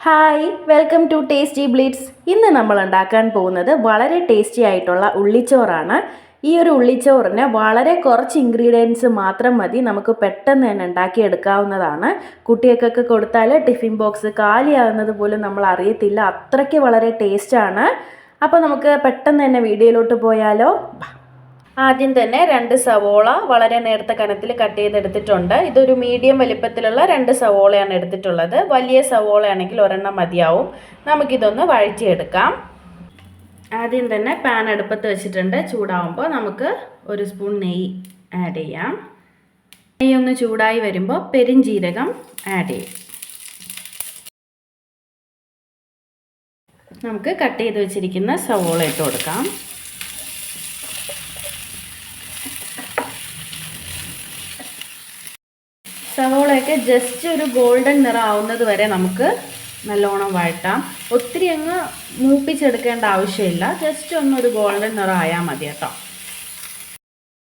Hi, welcome to tasty blitz. ഇന്ന് നമ്മൾ ഉണ്ടാക്കാൻ പോകുന്നത് വളരെ ടേസ്റ്റി ആയിട്ടുള്ള ഉള്ളിച്ചോറാണ്. ഈ ഒരു ഉള്ളിച്ചോറിന് വളരെ കുറച്ച് ഇൻഗ്രീഡിയൻസ് മാത്രം മതി, നമുക്ക് പെട്ടെന്ന് തന്നെ ഉണ്ടാക്കിയെടുക്കാവുന്നതാണ്. കുട്ടികൾക്കൊക്കെ കൊടുത്താൽ ടിഫിൻ ബോക്സ് കാലിയാകുന്നത് പോലും നമ്മൾ അറിയത്തില്ല, അത്രയ്ക്ക് വളരെ ടേസ്റ്റാണ്. അപ്പോൾ നമുക്ക് പെട്ടെന്ന് തന്നെ വീഡിയോയിലോട്ട് പോയാലോ? ആദ്യം തന്നെ 2 സവോള വളരെ നേർത്ത കനത്തിൽ കട്ട് ചെയ്തെടുത്തിട്ടുണ്ട്. ഇതൊരു മീഡിയം വലിപ്പത്തിലുള്ള 2 സവോളയാണ് എടുത്തിട്ടുള്ളത്. വലിയ സവോളയാണെങ്കിൽ ഒരെണ്ണം മതിയാവും. നമുക്കിതൊന്ന് വഴറ്റിയെടുക്കാം. ആദ്യം തന്നെ പാൻ അടുപ്പത്ത് വെച്ചിട്ടുണ്ട്. ചൂടാവുമ്പോൾ നമുക്ക് 1 സ്പൂൺ നെയ്യ് ആഡ് ചെയ്യാം. നെയ്യ് ഒന്ന് ചൂടായി വരുമ്പോൾ പെരിഞ്ജീരകം ആഡ് ചെയ്യും. നമുക്ക് കട്ട് ചെയ്ത് വെച്ചിരിക്കുന്ന സവോള ഇട്ട് കൊടുക്കാം. സവോളയൊക്കെ ജസ്റ്റ് ഒരു ഗോൾഡൻ നിറം ആവുന്നത് വരെ നമുക്ക് നല്ലോണം വഴറ്റാം. ഒത്തിരി അങ്ങ് മൂപ്പിച്ചെടുക്കേണ്ട ആവശ്യമില്ല, ജസ്റ്റ് ഒന്നൊരു ഗോൾഡൻ നിറം ആയാൽ മതി കേട്ടോ.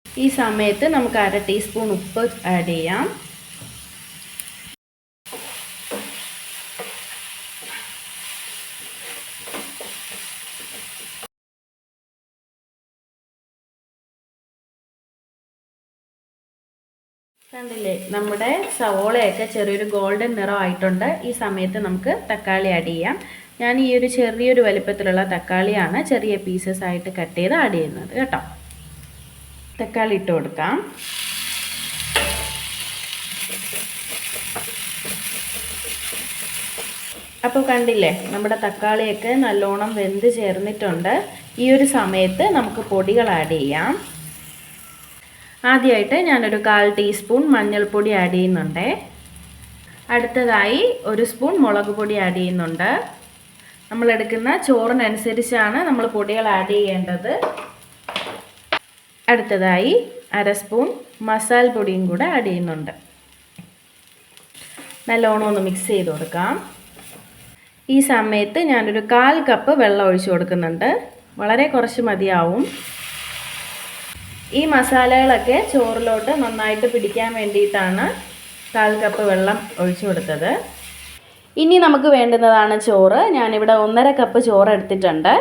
ഈ സമയത്ത് നമുക്ക് 1/2 ടീസ്പൂൺ ഉപ്പ് ആഡ് ചെയ്യാം. കണ്ടില്ലേ, നമ്മുടെ സവോളയൊക്കെ ചെറിയൊരു ഗോൾഡൻ നിറം ആയിട്ടുണ്ട്. ഈ സമയത്ത് നമുക്ക് തക്കാളി ആഡ് ചെയ്യാം. ഞാൻ ഈ ഒരു ചെറിയൊരു വലിപ്പത്തിലുള്ള തക്കാളിയാണ് ചെറിയ പീസസ് ആയിട്ട് കട്ട് ചെയ്ത് ആഡ് ചെയ്യുന്നത് കേട്ടോ. തക്കാളി ഇട്ട് കൊടുക്കാം. അപ്പോൾ കണ്ടില്ലേ, നമ്മുടെ തക്കാളിയൊക്കെ നല്ലോണം വെന്ത് ചേർന്നിട്ടുണ്ട്. ഈ ഒരു സമയത്ത് നമുക്ക് പൊടികൾ ആഡ് ചെയ്യാം. ആദ്യമായിട്ട് ഞാനൊരു 1/4 ടീസ്പൂൺ മഞ്ഞൾപ്പൊടി ആഡ് ചെയ്യുന്നുണ്ട്. അടുത്തതായി 1 സ്പൂൺ മുളക് പൊടി ആഡ് ചെയ്യുന്നുണ്ട്. നമ്മളെടുക്കുന്ന ചോറിനനുസരിച്ചാണ് നമ്മൾ പൊടികൾ ആഡ് ചെയ്യേണ്ടത്. അടുത്തതായി 1/2 സ്പൂൺ മസാല പൊടിയും കൂടെ ആഡ് ചെയ്യുന്നുണ്ട്. നല്ലോണം ഒന്ന് മിക്സ് ചെയ്ത് കൊടുക്കാം. ഈ സമയത്ത് ഞാനൊരു 1/4 കപ്പ് വെള്ളം ഒഴിച്ച് കൊടുക്കുന്നുണ്ട്. വളരെ കുറച്ച് മതിയാവും. ഈ മസാലകളൊക്കെ ചോറിലോട്ട് നന്നായിട്ട് പിടിക്കാൻ വേണ്ടിയിട്ടാണ് 1/4 കപ്പ് വെള്ളം ഒഴിച്ചു കൊടുത്തത്. ഇനി നമുക്ക് വേണ്ടുന്നതാണ് ചോറ്. ഞാനിവിടെ 1/2 കപ്പ് ചോറ് എടുത്തിട്ടുണ്ട്.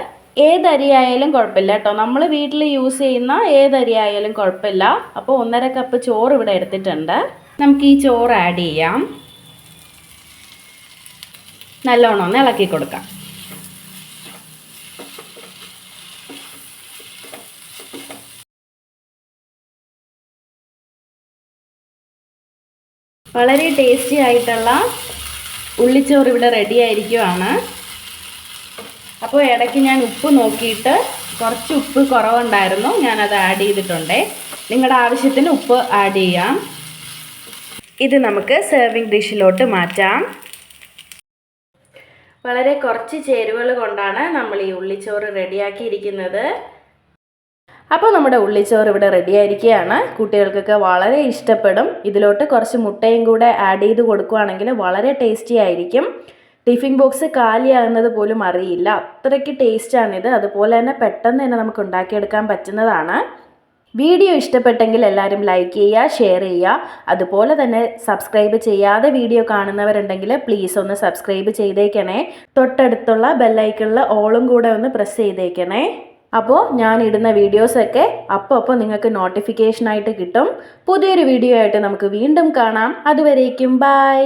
ഏതരി ആയാലും കുഴപ്പമില്ല കേട്ടോ, നമ്മൾ വീട്ടിൽ യൂസ് ചെയ്യുന്ന ഏതരി ആയാലും കുഴപ്പമില്ല. അപ്പോൾ 1/2 കപ്പ് ചോറ് ഇവിടെ എടുത്തിട്ടുണ്ട്. നമുക്ക് ഈ ചോറ് ആഡ് ചെയ്യാം. നല്ലോണം ഒന്ന് ഇളക്കി കൊടുക്കാം. വളരെ ടേസ്റ്റി ആയിട്ടുള്ള ഉള്ളിച്ചോറ് ഇവിടെ റെഡി ആയിരിക്കുവാണ്. അപ്പോൾ ഇടയ്ക്ക് ഞാൻ ഉപ്പ് നോക്കിയിട്ട് കുറച്ച് ഉപ്പ് കുറവുണ്ടായിരുന്നു, ഞാനത് ആഡ് ചെയ്തിട്ടുണ്ട്. നിങ്ങളുടെ ആവശ്യത്തിന് ഉപ്പ് ആഡ് ചെയ്യാം. ഇത് നമുക്ക് സെർവിങ് ഡിഷിലോട്ട് മാറ്റാം. വളരെ കുറച്ച് ചേരുവകൾ കൊണ്ടാണ് നമ്മൾ ഈ ഉള്ളിച്ചോറ് റെഡിയാക്കിയിരിക്കുന്നത്. അപ്പോൾ നമ്മുടെ ഉള്ളിച്ചോറ് ഇവിടെ റെഡി ആയിരിക്കുകയാണ്. കുട്ടികൾക്കൊക്കെ വളരെ ഇഷ്ടപ്പെടും. ഇതിലോട്ട് കുറച്ച് മുട്ടയും കൂടെ ആഡ് ചെയ്ത് കൊടുക്കുകയാണെങ്കിൽ വളരെ ടേസ്റ്റി ആയിരിക്കും. ടിഫിൻ ബോക്സ് കാലിയാകുന്നത് പോലും അറിയില്ല, അത്രയ്ക്ക് ടേസ്റ്റാണിത്. അതുപോലെ തന്നെ പെട്ടെന്ന് തന്നെ നമുക്ക് ഉണ്ടാക്കിയെടുക്കാൻ പറ്റുന്നതാണ്. വീഡിയോ ഇഷ്ടപ്പെട്ടെങ്കിൽ എല്ലാവരും ലൈക്ക് ചെയ്യുക, ഷെയർ ചെയ്യുക. അതുപോലെ തന്നെ സബ്സ്ക്രൈബ് ചെയ്യാതെ വീഡിയോ കാണുന്നവരുണ്ടെങ്കിൽ പ്ലീസ് ഒന്ന് സബ്സ്ക്രൈബ് ചെയ്തേക്കണേ. തൊട്ടടുത്തുള്ള ബെല്ലൈക്കണിൽ ഓളും കൂടെ ഒന്ന് പ്രസ് ചെയ്തേക്കണേ. അപ്പോൾ ഞാൻ ഇടുന്ന വീഡിയോസൊക്കെ അപ്പോൾ നിങ്ങൾക്ക് നോട്ടിഫിക്കേഷനായിട്ട് കിട്ടും. പുതിയൊരു വീഡിയോ ആയിട്ട് നമുക്ക് വീണ്ടും കാണാം. അതുവരേക്കും ബൈ.